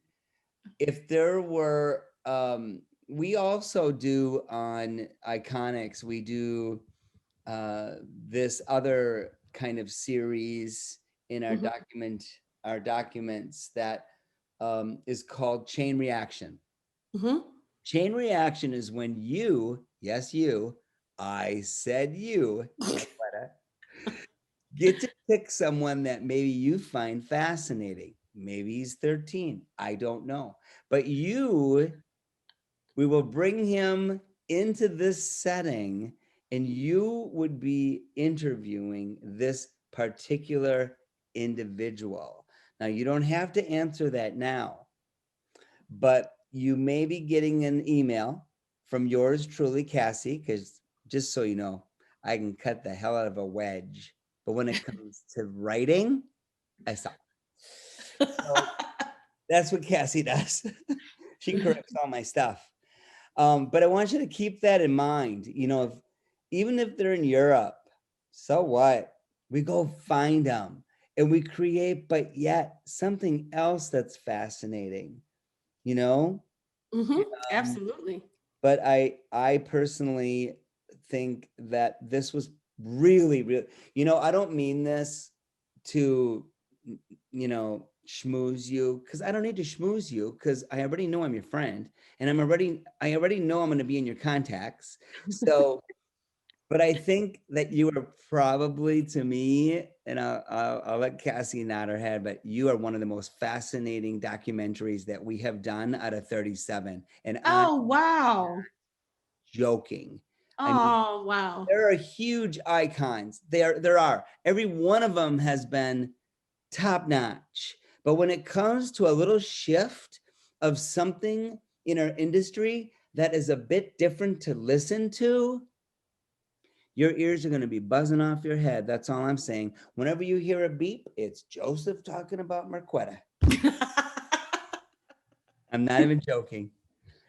if there were, we also do on iConixxx, we do this other kind of series in our our documents that is called chain reaction. Chain reaction is when you, yes, you, I said you, get to pick someone that maybe you find fascinating. Maybe he's 13. I don't know. But we will bring him into this setting and you would be interviewing this particular individual. Now, you don't have to answer that now, but you may be getting an email from yours truly, Cassie, because just so you know, I can cut the hell out of a wedge. But when it comes to writing, I suck. So that's what Cassie does. She corrects all my stuff. But I want you to keep that in mind. You know, even if they're in Europe, so what? We go find them and we create, but yet something else that's fascinating, you know? Absolutely. But I personally think that this was really, really, you know, I don't mean this to, you know, schmooze you, because I don't need to schmooze you, because I already know I'm your friend, and I already know I'm going to be in your contacts. So, but I think that you are probably, to me, and I'll let Cassie nod her head, but you are one of the most fascinating documentaries that we have done out of 37. And I'm Oh, wow. joking. I mean, Oh, wow. there are huge icons. There are. Every one of them has been top notch. But when it comes to a little shift of something in our industry that is a bit different to listen to, your ears are going to be buzzing off your head. That's all I'm saying. Whenever you hear a beep, it's Joseph talking about Marquetta. I'm not even joking.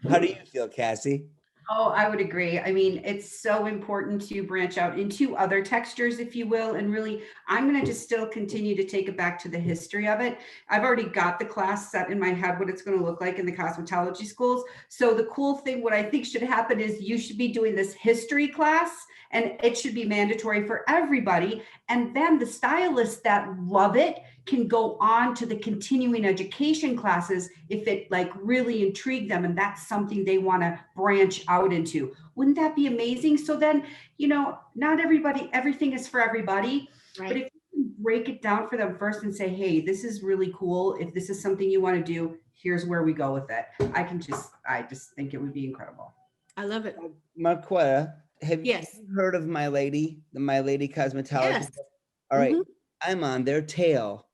How do you feel, Cassie? Oh, I would agree. I mean, it's so important to branch out into other textures, if you will. And really, I'm going to just still continue to take it back to the history of it. I've already got the class set in my head, what it's going to look like in the cosmetology schools. So the cool thing, what I think should happen is you should be doing this history class, and it should be mandatory for everybody. And then the stylists that love it can go on to the continuing education classes if it like really intrigued them and that's something they want to branch out into. Wouldn't that be amazing? So then, you know, not everything is for everybody, Right. but if you can break it down for them first and say, hey, this is really cool. If this is something you want to do, here's where we go with it. I just think it would be incredible. I love it. Marquetta, have Yes. you heard of My Lady Cosmetology? Yes. All right, I'm on their tail.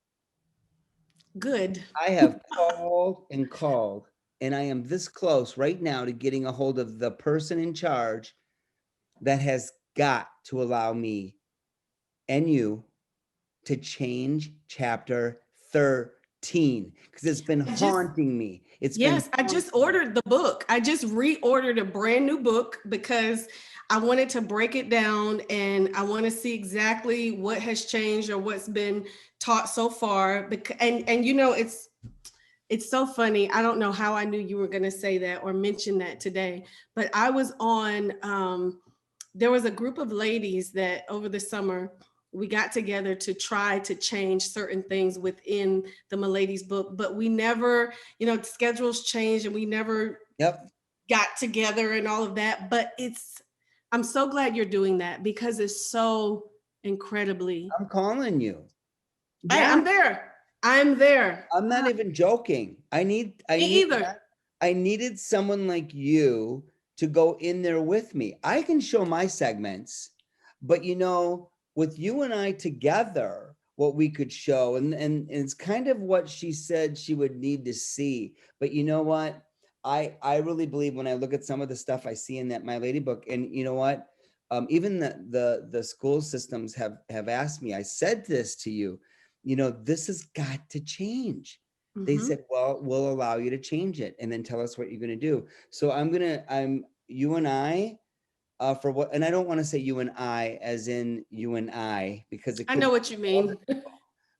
Good. I have called and called, and I am this close right now to getting a hold of the person in charge that has got to allow me and you to change chapter 13 because it's been I just haunting me. It's been Yes, I just haunting me. ordered the book. I just reordered a brand new book because I wanted to break it down and I want to see exactly what has changed or what's been taught so far. And you know, it's so funny. I don't know how I knew you were going to say that or mention that today, but I was on there was a group of ladies that over the summer we got together to try to change certain things within the Miladies book, but we never, you know, schedules changed and we never Yep. got together and all of that. But I'm so glad you're doing that because it's so incredibly. I'm calling you. Hey, Yeah. I'm there. I'm there. I'm not even joking. Me either. I needed someone like you to go in there with me. I can show my segments, but you know, with you and I together, what we could show, and it's kind of what she said she would need to see. But you know what? I really believe when I look at some of the stuff I see in that My Lady book, and you know what? Even the school systems have asked me. I said this to you. You know, this has got to change. They Mhm. said, well, we'll allow you to change it and then tell us what you're going to do. So you and I, for what, and I don't want to say you and I as in you and I, because it I could know be what you mean.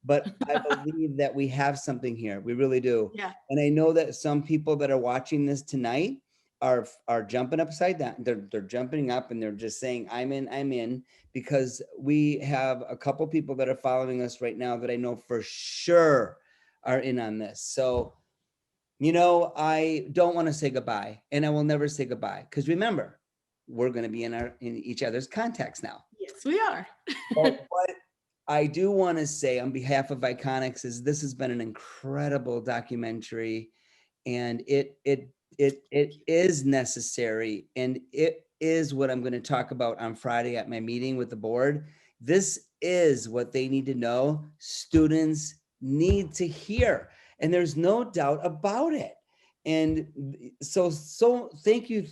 but I believe that we have something here. We really do. Yeah. And I know that some people that are watching this tonight are jumping upside down. They're jumping up and they're just saying, I'm in, because we have a couple people that are following us right now that I know for sure are in on this. So, you know, I don't want to say goodbye, and I will never say goodbye. Because remember, we're going to be in each other's contacts now. Yes, we are. But what I do want to say on behalf of iConixxx is this has been an incredible documentary, and it is necessary, and it is what I'm going to talk about on Friday at my meeting with the board. This is what they need to know. Students need to hear, and there's no doubt about it. And so thank you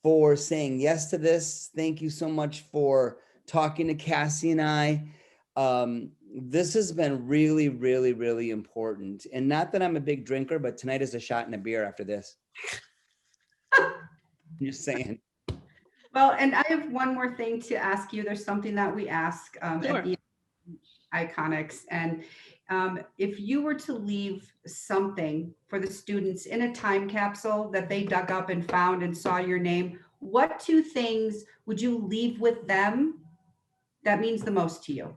for saying yes to this. Thank you so much for talking to Cassie and I. This has been really, really, really important. And not that I'm a big drinker, but tonight is a shot and a beer after this. I'm just saying. Well, and I have one more thing to ask you. There's something that we ask Sure. at the iConixxx. And if you were to leave something for the students in a time capsule that they dug up and found and saw your name, what two things would you leave with them that means the most to you?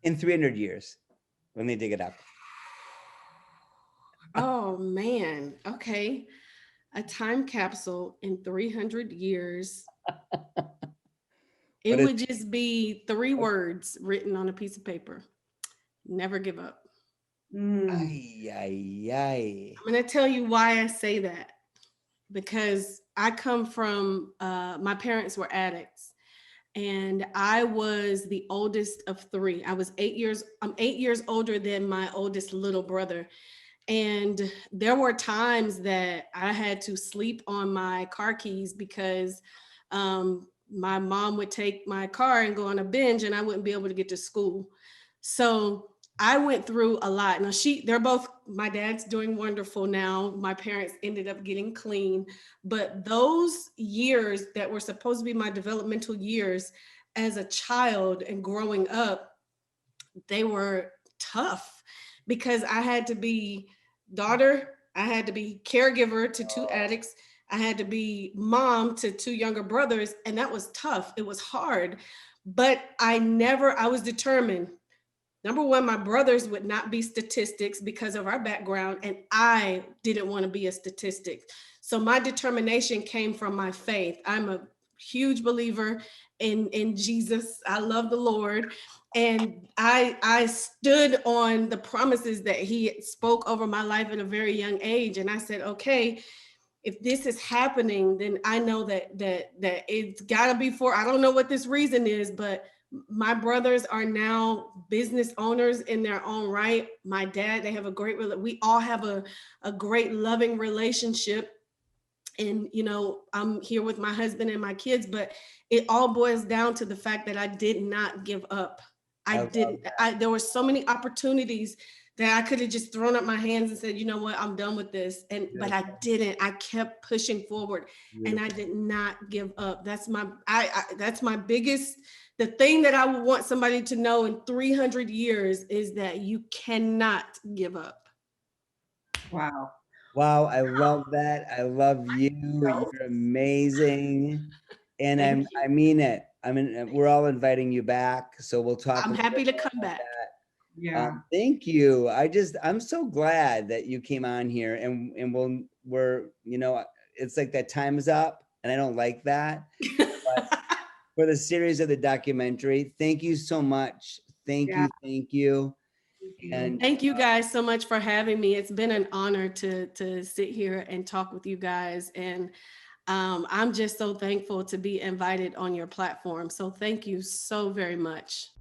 In 300 years, when they dig it up. Oh man. Okay. A time capsule in 300 years. It What is would just be 3 words written on a piece of paper. Never give up. Ay, ay, ay. I'm going to tell you why I say that. Because I come from, my parents were addicts. And I was the oldest of 3. I'm 8 years older than my oldest little brother. And there were times that I had to sleep on my car keys because my mom would take my car and go on a binge and I wouldn't be able to get to school. So I went through a lot. Now my dad's doing wonderful now. My parents ended up getting clean, but those years that were supposed to be my developmental years as a child and growing up, they were tough because I had to be daughter, I had to be caregiver to 2 addicts, I had to be mom to 2 younger brothers, and that was tough. It was hard, but I was determined. Number one, my brothers would not be statistics because of our background, and I didn't want to be a statistic. So my determination came from my faith. I'm a huge believer in Jesus. I love the Lord. And I stood on the promises that he spoke over my life at a very young age. And I said, okay, if this is happening, then I know that it's gotta be for, I don't know what this reason is, but My brothers are now business owners in their own right. My dad, they have a great, we all have a great loving relationship. And, you know, I'm here with my husband and my kids, but it all boils down to the fact that I did not give up. There were so many opportunities that I could have just thrown up my hands and said, you know what, I'm done with this. But I didn't. I kept pushing forward, and I did not give up. That's my biggest, the thing that I would want somebody to know in 300 years is that you cannot give up. Wow. Wow, I love that. I love you. You're amazing. And I mean it. I mean, we're all inviting you back. So we'll talk. I'm happy to come back. Yeah. Thank you. I'm so glad that you came on here, and we're, you know, it's like that time is up, and I don't like that. But for the series of the documentary, thank you so much. Thank you. Thank And thank you guys so much for having me. It's been an honor to sit here and talk with you guys. And I'm just so thankful to be invited on your platform. So thank you so very much.